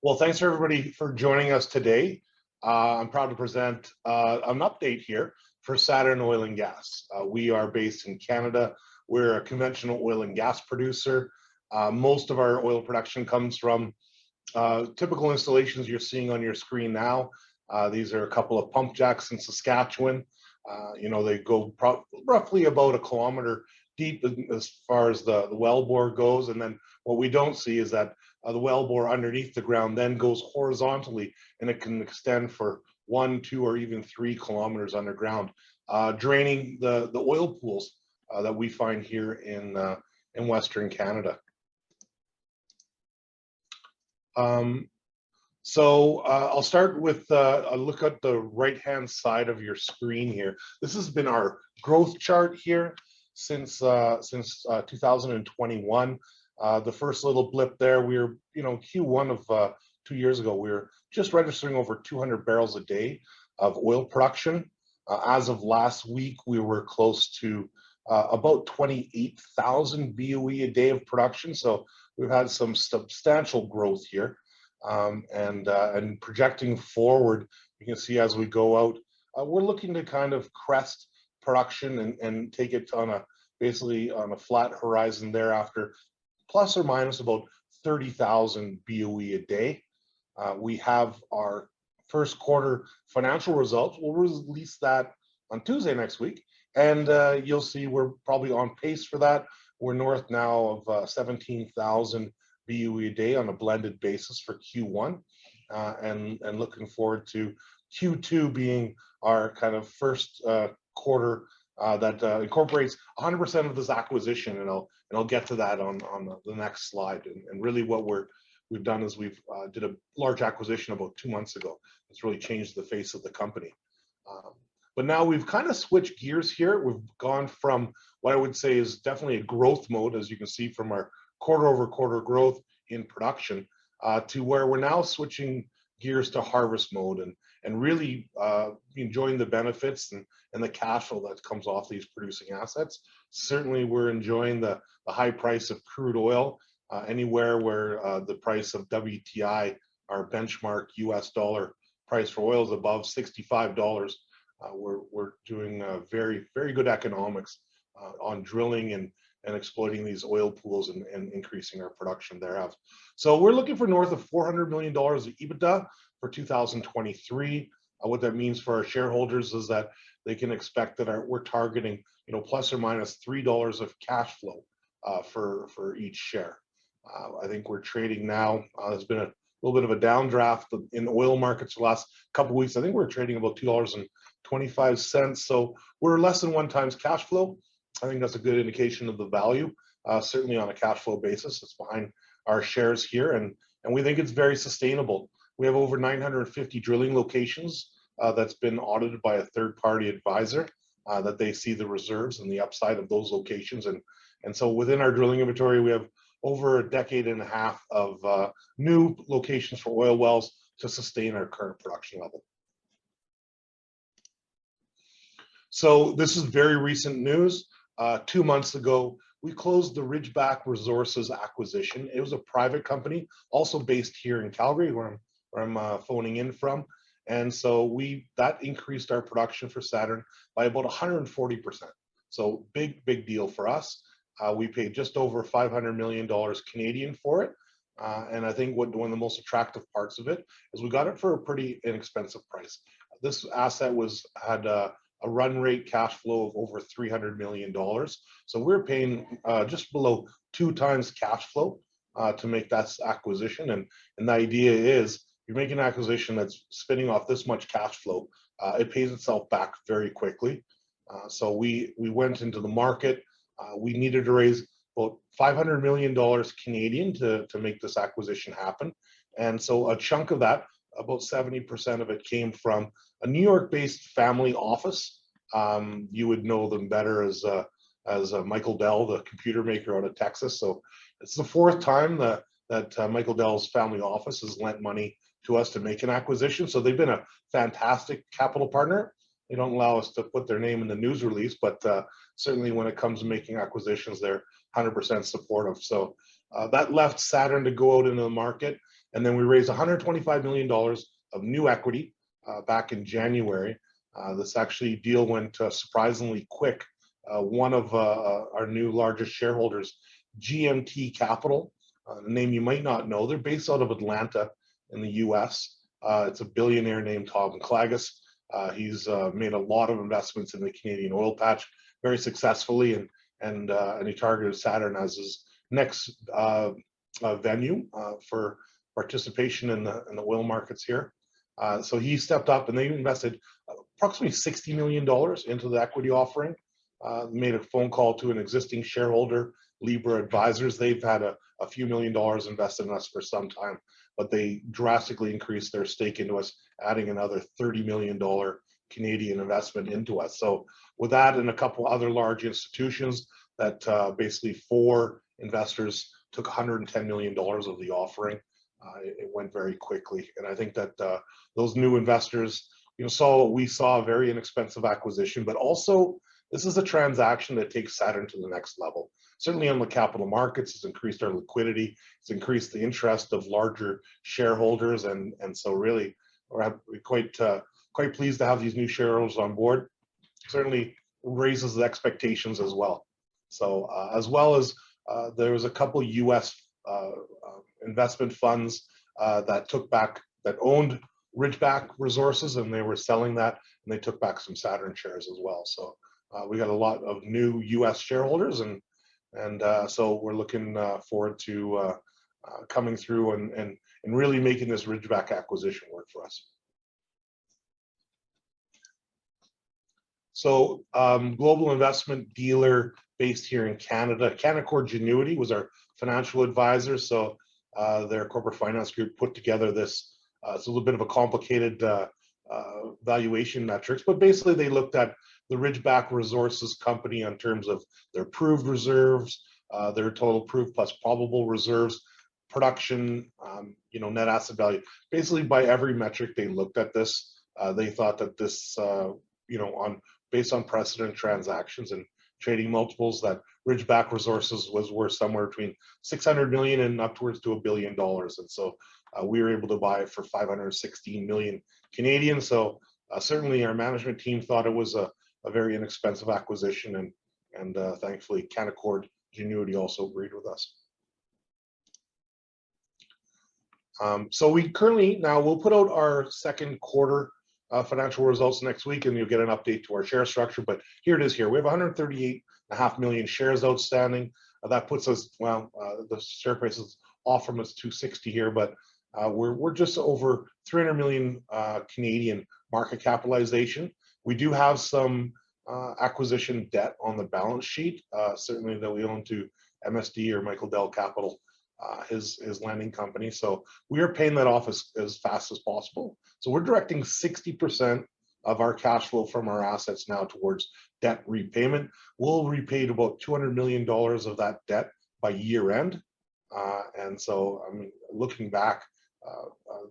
Well, thanks for everybody for joining us today. I'm proud to present an update here for Saturn Oil and Gas. We are based in Canada. We're a conventional oil and gas producer. Most of our oil production comes from typical installations you're seeing on your screen now. These are a couple of pump jacks in Saskatchewan. They go roughly about a kilometer deep as far as the well bore goes. And then what we don't see is that the well bore underneath the ground then goes horizontally, and it can extend for 1, 2, or even 3 kilometers underground, draining the oil pools that we find here in Western Canada. I'll start with a look at the right-hand side of your screen here. This has been our growth chart here since 2021. The first little blip there, we were, Q1 of 2 years ago, we were just registering over 200 barrels a day of oil production. As of last week, we were close to about 28,000 BOE a day of production. So we've had some substantial growth here. And projecting forward, you can see as we go out, we're looking to kind of crest production and take it on basically on a flat horizon thereafter, plus or minus about 30,000 BOE a day. We have our first quarter financial results. We'll release that on Tuesday next week, and you'll see we're probably on pace for that. We're north now of 17,000 BOE a day on a blended basis for Q1, and looking forward to Q2 being our kind of first quarter that incorporates 100% of this acquisition, and I'll get to that on the next slide. And really what we've done is we've did a large acquisition about 2 months ago. It's really changed the face of the company. But now we've kind of switched gears here. We've gone from what I would say is definitely a growth mode, as you can see from our quarter-over-quarter growth in production, to where we're now switching gears to harvest mode and really enjoying the benefits and the cash flow that comes off these producing assets. Certainly, we're enjoying the high price of crude oil. Anywhere where the price of WTI, our benchmark US dollar price for oil, is above $65, we're doing very, very good economics on drilling and exploiting these oil pools and increasing our production thereof. So we're looking for north of $400 million of EBITDA for 2023. What that means for our shareholders is that they can expect that we're targeting, plus or minus $3 of cash flow for each share. I think we're trading now. There's been a little bit of a downdraft in oil markets the last couple of weeks. I think we're trading about $2.25. So we're less than 1 times cash flow. I think that's a good indication of the value, certainly on a cash flow basis. It's behind our shares here, and we think it's very sustainable. We have over 950 drilling locations that's been audited by a third-party advisor, that they see the reserves and the upside of those locations. And so within our drilling inventory, we have over a decade and a half of new locations for oil wells to sustain our current production level. So this is very recent news. 2 months ago, we closed the RIDGEBACK Resources acquisition. It was a private company, also based here in Calgary, where I'm phoning in from. And so that increased our production for Saturn by about 140%. So big deal for us. We paid just over $500 million Canadian for it. And I think one of the most attractive parts of it is we got it for a pretty inexpensive price. This asset had a run rate cash flow of over $300 million. So we're paying just below 2 times cash flow to make that acquisition. And the idea is you're making an acquisition that's spinning off this much cash flow. It pays itself back very quickly. So we went into the market. We needed to raise about $500 million Canadian to make this acquisition happen. And so a chunk of that, about 70% of it, came from a New York-based family office. You would know them better as Michael Dell, the computer maker out of Texas. So it's the 4th time that Michael Dell's family office has lent money to us to make an acquisition. So they've been a fantastic capital partner. They don't allow us to put their name in the news release, but certainly when it comes to making acquisitions, they're 100% supportive. So that left Saturn to go out into the market And then we raised $125 million of new equity back in January. This actually deal went surprisingly quick. One of our new largest shareholders, GMT Capital, a name you might not know, they're based out of Atlanta in the US. It's a billionaire named Tom Klagas. He's made a lot of investments in the Canadian oil patch very successfully, and he targeted Saturn as his next venue for participation in the oil markets here. So he stepped up and they invested approximately $60 million into the equity offering. Made a phone call to an existing shareholder, Libra Advisors. They've had a few $1 million invested in us for some time, but they drastically increased their stake into us, adding another $30 million Canadian investment into us. So with that and a couple other large institutions, that basically 4 investors took $110 million of the offering. It went very quickly, and I think that those new investors, saw what we saw, a very inexpensive acquisition, but also this is a transaction that takes Saturn to the next level. Certainly on the capital markets, it's increased our liquidity, it's increased the interest of larger shareholders, and so really we're quite pleased to have these new shareholders on board. Certainly raises the expectations as well. So as well as there was a couple US investment funds that owned Ridgeback Resources, and they were selling that, and they took back some Saturn shares as well. So we got a lot of new US shareholders, and so we're looking forward to coming through and really making this Ridgeback acquisition work for us. So global investment dealer based here in Canada, Canaccord Genuity was our financial advisor. So their corporate finance group put together this. It's a little bit of a complicated valuation metrics, but basically they looked at the Ridgeback Resources company in terms of their proved reserves, their total proved plus probable reserves, production, net asset value. Basically, by every metric they looked at this, they thought that this, based on precedent transactions and trading multiples, that Ridgeback Resources was worth somewhere between $600 million and upwards to $1 billion. And so we were able to buy it for 516 million Canadian. So certainly our management team thought it was a very inexpensive acquisition, and thankfully Canaccord Genuity also agreed with us. So we currently, now we'll put out our second quarter financial results next week, and you'll get an update to our share structure, but here it is here. We have 138.5 million shares outstanding. That puts us, the share price is off from us 260 here, but we're just over 300 million Canadian market capitalization. We do have some acquisition debt on the balance sheet, certainly that we own to MSD or Michael Dell Capital, his lending company. So we are paying that off as fast as possible. So we're directing 60% of our cash flow from our assets now towards debt repayment. We'll repay about $200 million of that debt by year end. And so, I mean, looking back,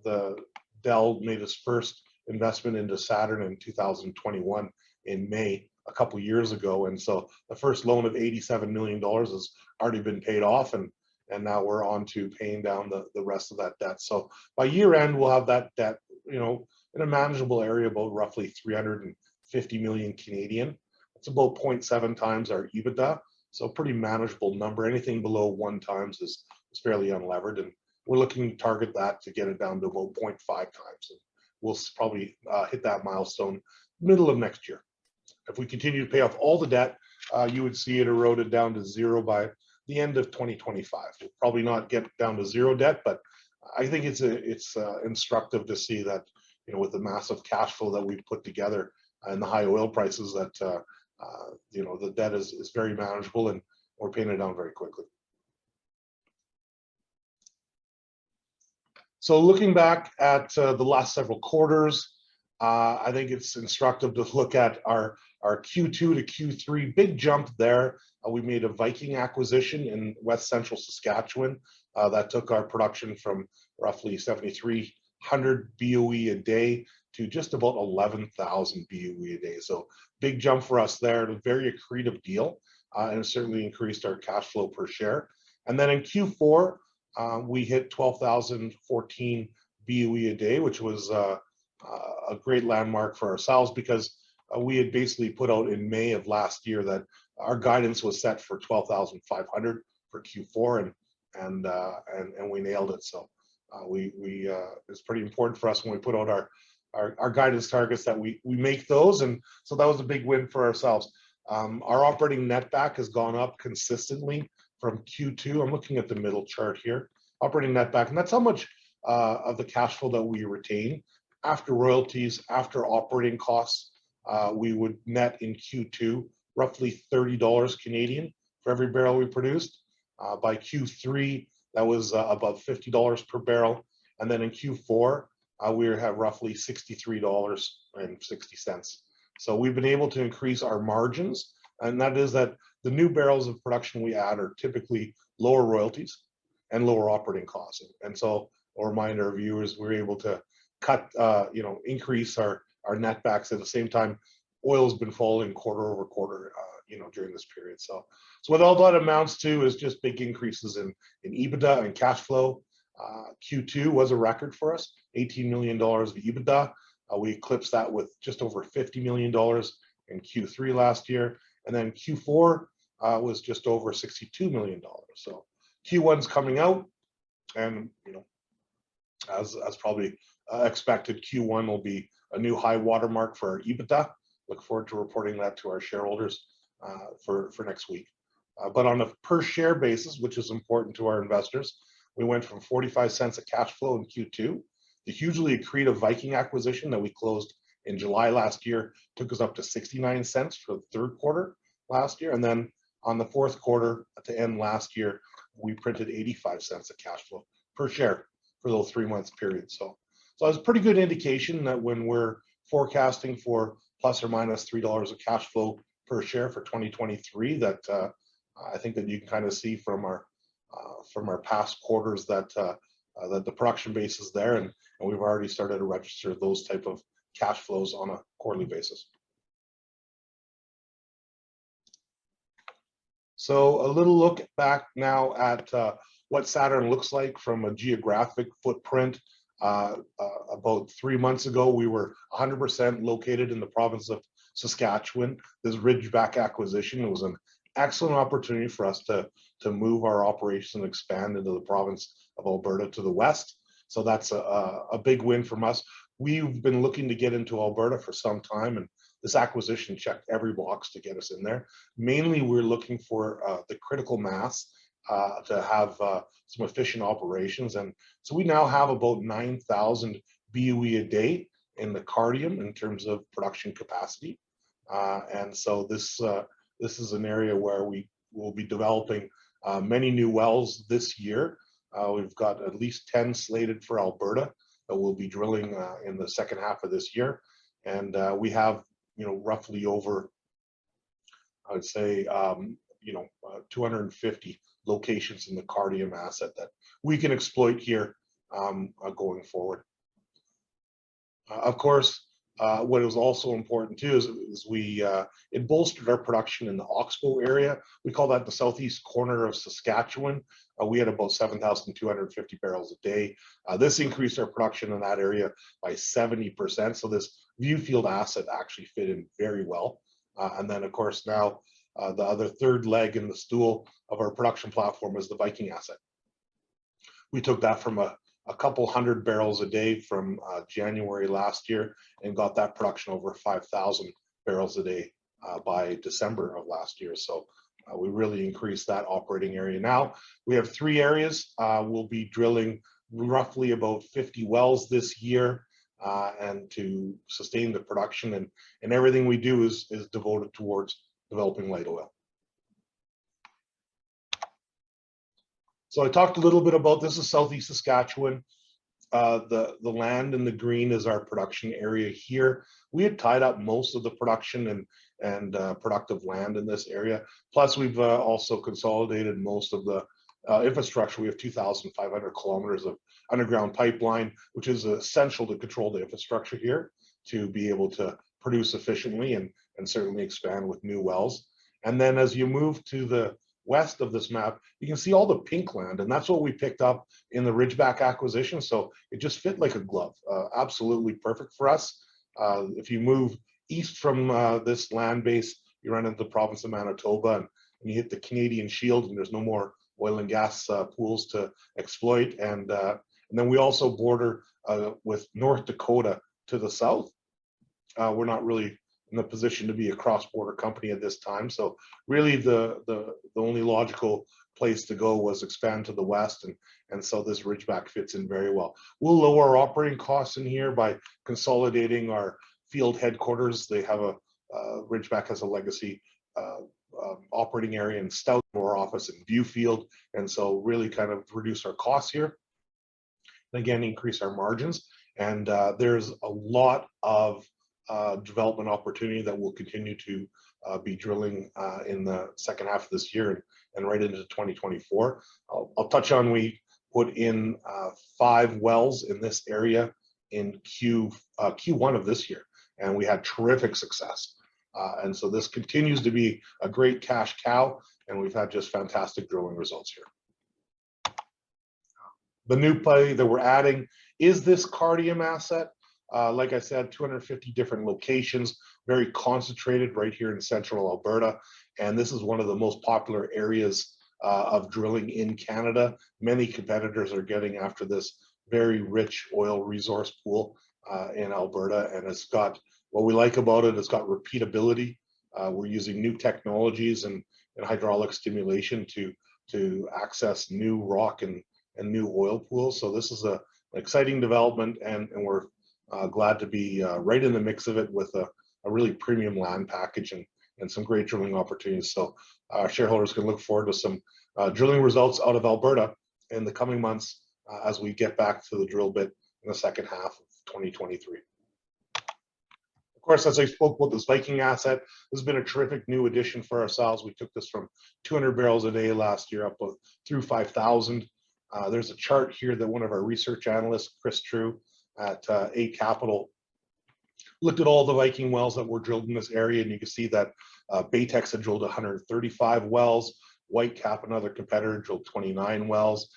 the Dell made his first investment into Saturn in 2021 in May, a couple years ago. And so the first loan of $87 million has already been paid off, and now we're on to paying down the rest of that debt. So by year end, we'll have that debt, in a manageable area, about roughly 350 million Canadian. It's about 0.7 times our EBITDA. So pretty manageable number. Anything below 1 times is fairly unlevered, and we're looking to target that to get it down to about 0.5 times. And we'll probably hit that milestone middle of next year. If we continue to pay off all the debt, you would see it eroded down to 0 by the end of 2025. We'll probably not get down to 0 debt, but I think it's instructive to see that, with the massive cash flow that we've put together and the high oil prices, that the debt is very manageable, and we're paying it down very quickly. So looking back at the last several quarters, I think it's instructive to look at our Q2 to Q3, big jump there. We made a Viking acquisition in West Central Saskatchewan that took our production from roughly 7,300 BOE a day to just about 11,000 BOE a day. So big jump for us there, a very accretive deal, and it certainly increased our cash flow per share. And then in Q4, we hit 12,014 BOE a day, which was a great landmark for ourselves because we had basically put out in May of last year that our guidance was set for 12,500 for Q4, and we nailed it. So it's pretty important for us when we put out our guidance targets that we make those, and so that was a big win for ourselves. Our operating netback has gone up consistently from Q2. I'm looking at the middle chart here, operating netback, and that's how much of the cash flow that we retain after royalties, after operating costs. We would net in Q2 roughly $30 Canadian for every barrel we produced. By Q3, that was above $50 per barrel, and then in Q4, we have roughly $63.60. So we've been able to increase our margins, and that is that the new barrels of production we add are typically lower royalties and lower operating costs. And so I'll remind our viewers, we're able to cut, increase our netbacks at the same time. Oil has been falling quarter over quarter, during this period. So what all that amounts to is just big increases in EBITDA and cash flow. Q2 was a record for us, $18 million of EBITDA. We eclipsed that with just over $50 million in Q3 last year. And then Q4 was just over $62 million. So Q1's coming out, and as probably expected, Q1 will be a new high watermark for our EBITDA. Look forward to reporting that to our shareholders for next week. But on a per share basis, which is important to our investors, we went from 45 cents of cash flow in Q2. The hugely accretive Viking acquisition that we closed in July last year took us up to 69 cents for the third quarter last year. And then on the fourth quarter to end last year, we printed 85 cents of cash flow per share for those 3 months period. So it's a pretty good indication that when we're forecasting for plus or minus $3 of cash flow per share for 2023, that I think that you can kind of see from our past quarters that that the production base is there, and we've already started to register those type of cash flows on a quarterly basis. So a little look back now at what Saturn looks like from a geographic footprint. About 3 months ago, we were 100% located in the province of Saskatchewan. This Ridgeback acquisition, it was an excellent opportunity for us to move our operation and expand into the province of Alberta to the west. So that's a big win from us. We've been looking to get into Alberta for some time, and this acquisition checked every box to get us in there. Mainly, we're looking for the critical mass to have some efficient operations. And so we now have about 9,000 BOE a day in the Cardium in terms of production capacity. And so this is an area where we will be developing many new wells this year. We've got at least 10 slated for Alberta that we'll be drilling in the second half of this year. And we have, roughly over, I would say, 250 locations in the Cardium asset that we can exploit here going forward. Of course, what is also important too is it bolstered our production in the OXBOW area. We call that the southeast corner of Saskatchewan. We had about 7,250 barrels a day. This increased our production in that area by 70%. So this Viewfield asset actually fit in very well. And then, of course, now the other third leg in the stool of our production platform is the Viking asset. We took that from a couple hundred barrels a day from January last year and got that production over 5,000 barrels a day by December of last year. So we really increased that operating area. Now we have 3 areas. We'll be drilling roughly about 50 wells this year, and to sustain the production, and everything we do is devoted towards developing light oil. So I talked a little bit about this is southeast Saskatchewan. The land in the green is our production area here. We had tied up most of the production and productive land in this area. Plus, we've also consolidated most of the infrastructure. We have 2,500 kilometers of underground pipeline, which is essential to control the infrastructure here to be able to produce efficiently and certainly expand with new wells. And then as you move to the west of this map, you can see all the pink land, and that's what we picked up in the Ridgeback acquisition. So it just fit like a glove. Absolutely perfect for us. If you move east from this land base, you run into the province of Manitoba, and you hit the Canadian Shield, and there's no more oil and gas pools to exploit. And then we also border with North Dakota to the south. We're not really in the position to be a cross-border company at this time, so really the only logical place to go was expand to the west, and so this Ridgeback fits in very well. We'll lower our operating costs in here by consolidating our field headquarters. They have a Ridgeback has a legacy operating area in Stout, or office in Viewfield, and so really kind of reduce our costs here. And again, increase our margins. And there's a lot of development opportunity that will continue to be drilling in the second half of this year and right into 2024. I'll touch on, we put in 5 wells in this area in Q1 of this year, and we had terrific success. And so this continues to be a great cash cow, and we've had just fantastic drilling results here. The new play that we're adding is this Cardium asset. Like I said, 250 different locations, very concentrated right here in central Alberta. And this is one of the most popular areas of drilling in Canada. Many competitors are getting after this very rich oil resource pool in Alberta. And it's got, what we like about it, it's got repeatability. We're using new technologies and hydraulic stimulation to access new rock and new oil pools. So this is an exciting development, and we're glad to be right in the mix of it with a really premium land package and some great drilling opportunities. So our shareholders can look forward to some drilling results out of Alberta in the coming months as we get back to the drill bit in the second half of 2023. Of course, as I spoke about this Viking asset, this has been a terrific new addition for ourselves. We took this from 200 barrels a day last year up through 5,000. There's a chart here that one of our research analysts, Chris True at A Capital, looked at all the Viking wells that were drilled in this area, and you can see that Baytex had drilled 135 wells, Whitecap, another competitor, drilled 29 wells,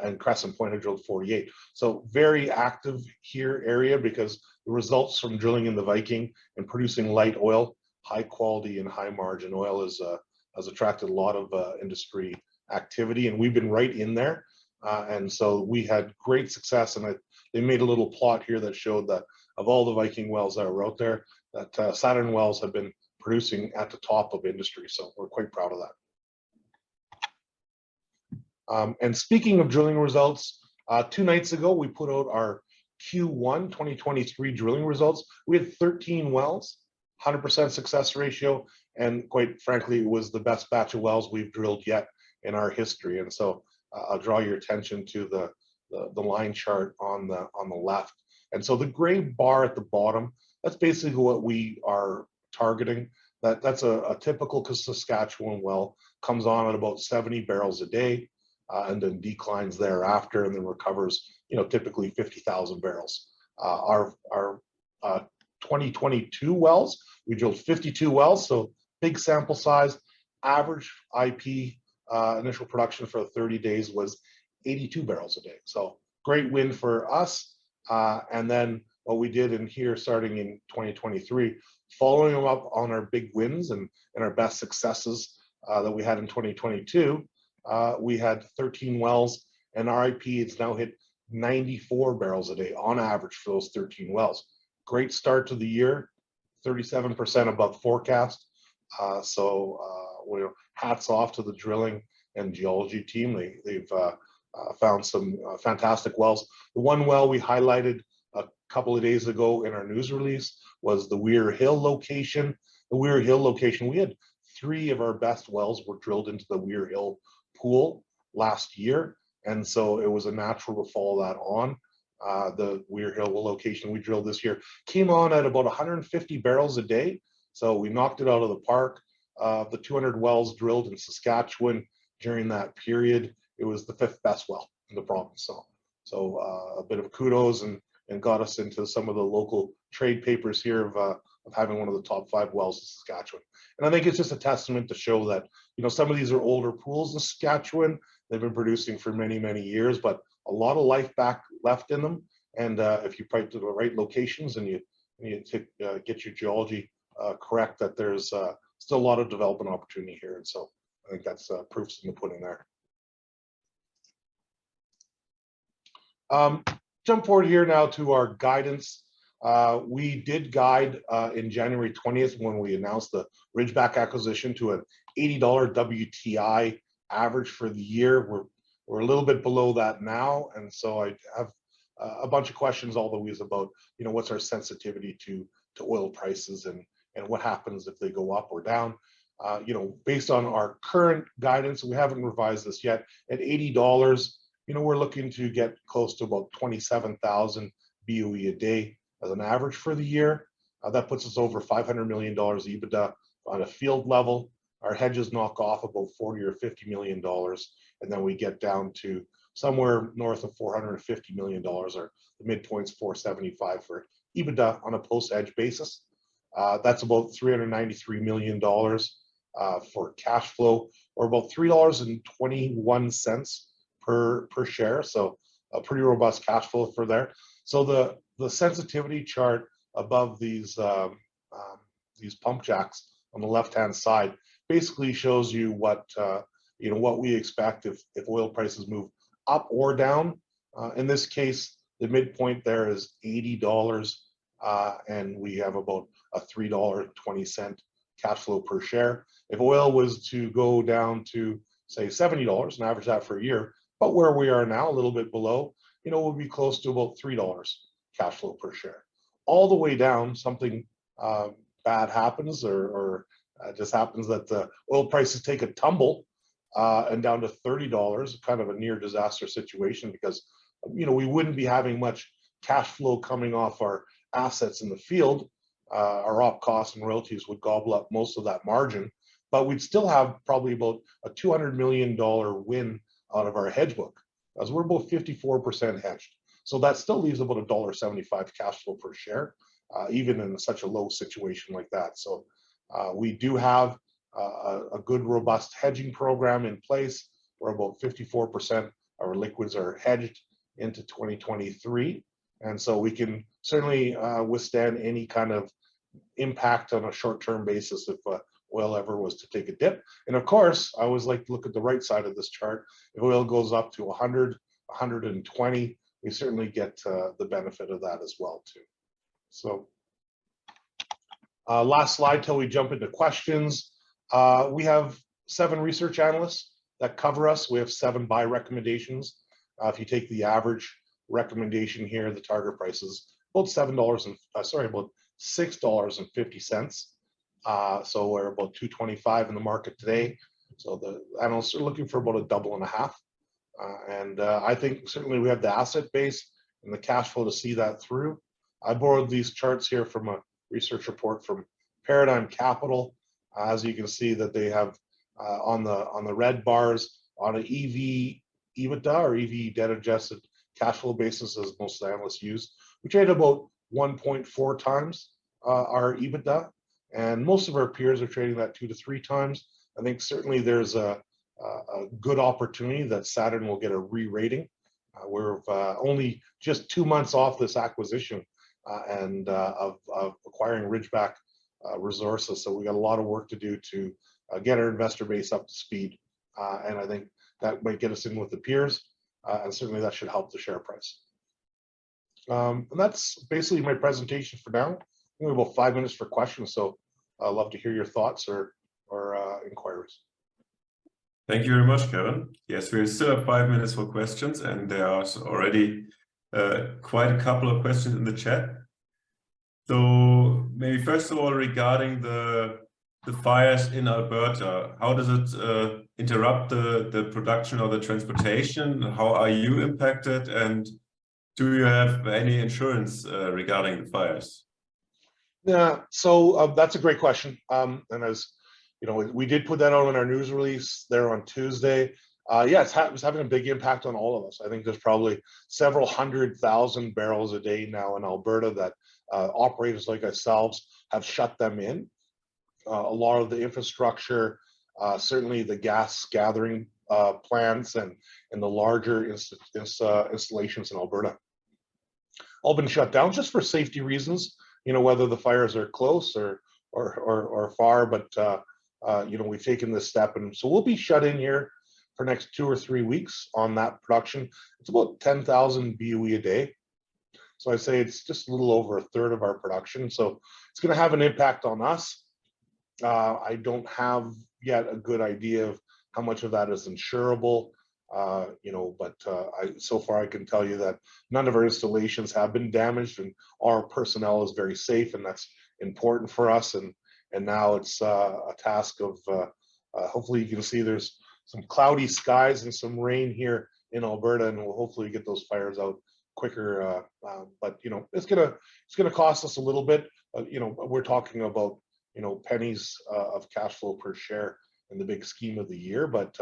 and Crescent Point had drilled 48. So very active here area, because the results from drilling in the Viking and producing light oil, high quality and high margin oil has attracted a lot of industry activity, and we've been right in there. And so we had great success, and they made a little plot here that showed that of all the Viking wells that are out there, that Saturn wells have been producing at the top of industry. So we're quite proud of that. And speaking of drilling results, 2 nights ago, we put out our Q1 2023 drilling results. We had 13 wells, 100% success ratio, and quite frankly, it was the best batch of wells we've drilled yet in our history. And so I'll draw your attention to the line chart on the left. And so the gray bar at the bottom, that's basically what we are targeting. That's a typical Saskatchewan well, comes on at about 70 barrels a day, and then declines thereafter, and then recovers, typically 50,000 barrels. Our 2022 wells, we drilled 52 wells, so big sample size. Average IP initial production for 30 days was 82 barrels a day. So great win for us. And then what we did in here starting in 2023, following them up on our big wins and our best successes that we had in 2022, we had 13 wells, and our IP has now hit 94 barrels a day on average for those 13 wells. Great start to the year, 37% above forecast. Hats off to the drilling and geology team. They've found some fantastic wells. The one well we highlighted a couple of days ago in our news release was the Weir Hill location. The Weir Hill location, we had 3 of our best wells were drilled into the Weir Hill pool last year, and so it was a natural to follow that on. The Weir Hill location we drilled this year came on at about 150 barrels a day, so we knocked it out of the park. The 200 wells drilled in Saskatchewan during that period, it was the 5th best well in the province. So a bit of kudos and got us into some of the local trade papers here of having one of the top 5 wells in Saskatchewan. And I think it's just a testament to show that, you know, some of these are older pools in Saskatchewan. They've been producing for many, many years, but a lot of life left in them. And if you pipe to the right locations and you get your geology correct, that there's still a lot of development opportunity here. And so I think that's proofs in the pudding there. Jump forward here now to our guidance. We did guide in January 20th when we announced the Ridgeback acquisition to an $80 WTI average for the year. We're a little bit below that now, and so I have a bunch of questions always about, you know, what's our sensitivity to oil prices and what happens if they go up or down. You know, based on our current guidance, we haven't revised this yet. At $80, you know, we're looking to get close to about 27,000 BOE a day as an average for the year. That puts us over $500 million EBITDA on a field level. Our hedges knock off about $40 or $50 million, and then we get down to somewhere north of $450 million, or the midpoint's 475 for EBITDA on a post-hedge basis. That's about $393 million for cash flow, or about $3.21 per share. So a pretty robust cash flow for there. So the sensitivity chart above these pump jacks on the left-hand side basically shows you what you know, what we expect if oil prices move up or down. In this case, the midpoint there is $80, and we have about a $3.20 cash flow per share. If oil was to go down to, say, $70 and average that for a year, but where we are now, a little bit below, you know, we'll be close to about $3 cash flow per share. All the way down, something bad happens, or just happens that the oil prices take a tumble and down to $30, kind of a near disaster situation, because, you know, we wouldn't be having much cash flow coming off our assets in the field. Our op costs and royalties would gobble up most of that margin, but we'd still have probably about a $200 million win out of our hedge book, as we're about 54% hedged. So that still leaves about $1.75 cash flow per share, even in such a low situation like that. So we do have a good, robust hedging program in place. We're about 54% of our liquids are hedged into 2023. And so we can certainly withstand any kind of impact on a short-term basis if oil ever was to take a dip. And of course, I always like to look at the right side of this chart. If oil goes up to 100, 120, we certainly get the benefit of that as well too. So last slide till we jump into questions. We have 7 research analysts that cover us. We have 7 buy recommendations. If you take the average recommendation here, the target price is about about $6.50. So we're about $2.25 in the market today. So the analysts are looking for about $1.50. And I think certainly we have the asset base and the cash flow to see that through. I borrowed these charts here from a research report from Paradigm Capital. As you can see that they have on the red bars on an EV EBITDA, or EV debt adjusted cash flow basis, as most analysts use, we trade about 1.4 times our EBITDA, and most of our peers are trading that 2 to 3 times. I think certainly there's a good opportunity that Saturn will get a re-rating. We're only just 2 months off this acquisition and of acquiring Ridgeback resources, so we got a lot of work to do to get our investor base up to speed, and I think that might get us in with the peers, and certainly that should help the share price. And that's basically my presentation for now. We have about 5 minutes for questions, so I'd love to hear your thoughts or inquiries. Thank you very much, Kevin. Yes, we still have 5 minutes for questions, and there are already quite a couple of questions in the chat. So maybe first of all, regarding the fires in Alberta, how does it interrupt the production or the transportation? How are you impacted, and do you have any insurance regarding the fires? Yeah, so that's a great question. And as you know, we did put that out in our news release there on Tuesday. Yeah, it's having a big impact on all of us. I think there's probably several 100,000 barrels a day now in Alberta that operators like ourselves have shut them in. A lot of the infrastructure, certainly the gas gathering plants and the larger installations in Alberta, all been shut down just for safety reasons. You know, whether the fires are close or far, but you know, we've taken this step, and so we'll be shut in here for next 2 or 3 weeks on that production. It's about 10,000 BOE a day. So I'd say it's just a little over a third of our production. So it's going to have an impact on us. I don't have yet a good idea of how much of that is insurable, you know, but so far I can tell you that none of our installations have been damaged, and our personnel is very safe, and that's important for us. And now it's a task of hopefully you can see there's some cloudy skies and some rain here in Alberta, and we'll hopefully get those fires out quicker. But you know, it's gonna cost us a little bit. You know, we're talking about, you know, pennies of cash flow per share in the big scheme of the year, but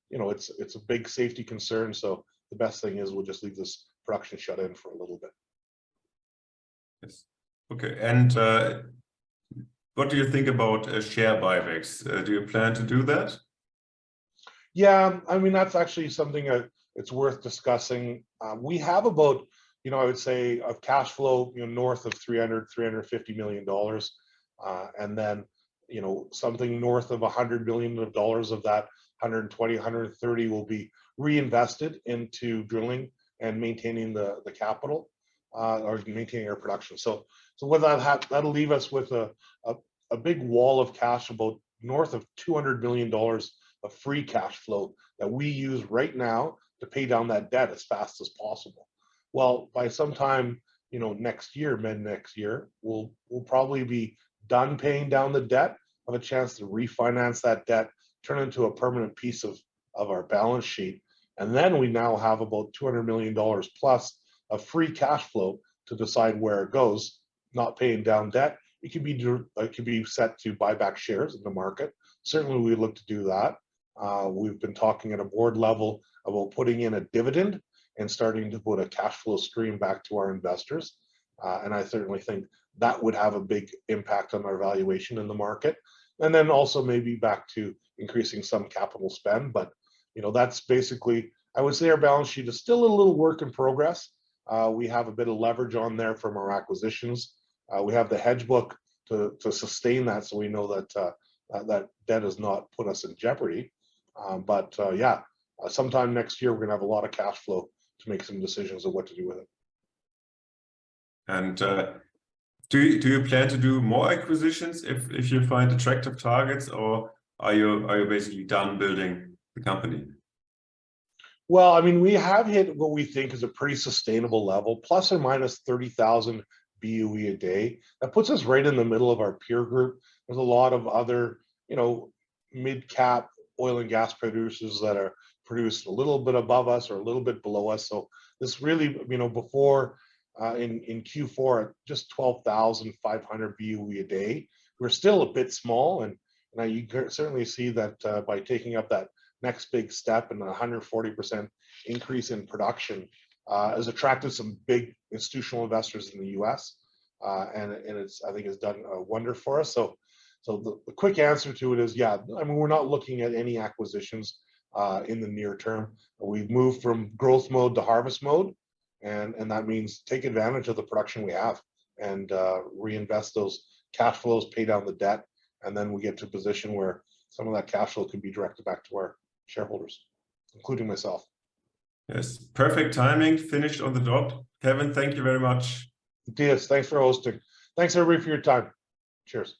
you know, it's a big safety concern. So the best thing is we'll just leave this production shut in for a little bit. Yes. Okay. And what do you think about share buybacks? Do you plan to do that? Yeah, I mean, that's actually something it's worth discussing. We have about, you know, I would say of cash flow, you know, north of $350 million. And then, you know, something north of $100 million of that 120, 130 will be reinvested into drilling and maintaining the capital, or maintaining our production. So with that'll leave us with a big wall of cash, about north of $200 million of free cash flow that we use right now to pay down that debt as fast as possible. Well, by sometime, you know, next year, mid next year, we'll probably be done paying down the debt, have a chance to refinance that debt, turn it into a permanent piece of our balance sheet. And then we now have about $200 million plus of free cash flow to decide where it goes, not paying down debt. It could be set to buy back shares in the market. Certainly we look to do that. We've been talking at a board level about putting in a dividend and starting to put a cash flow stream back to our investors. And I certainly think that would have a big impact on our valuation in the market. And then also maybe back to increasing some capital spend. But, you know, that's basically, I would say our balance sheet is still a little work in progress. We have a bit of leverage on there from our acquisitions. We have the hedge book to sustain that, so we know that that debt has not put us in jeopardy. But yeah, sometime next year, we're going to have a lot of cash flow to make some decisions of what to do with it. And do you plan to do more acquisitions if you find attractive targets, or are you basically done building the company? Well, I mean, we have hit what we think is a pretty sustainable level, plus or minus 30,000 BOE a day. That puts us right in the middle of our peer group. There's a lot of other, you know, mid-cap oil and gas producers that are produced a little bit above us or a little bit below us. So this really, you know, before in Q4, just 12,500 BOE a day, we're still a bit small. And you can certainly see that by taking up that next big step and a 140% increase in production has attracted some big institutional investors in the US. And I think it's done a wonder for us. So the quick answer to it is, yeah, I mean, we're not looking at any acquisitions in the near term. We've moved from growth mode to harvest mode, and that means take advantage of the production we have and reinvest those cash flows, pay down the debt, and then we get to a position where some of that cash flow can be directed back to our shareholders, including myself. Yes, perfect timing, finished on the dot. Kevin, thank you very much. Matthias, thanks for hosting. Thanks everybody for your time. Cheers.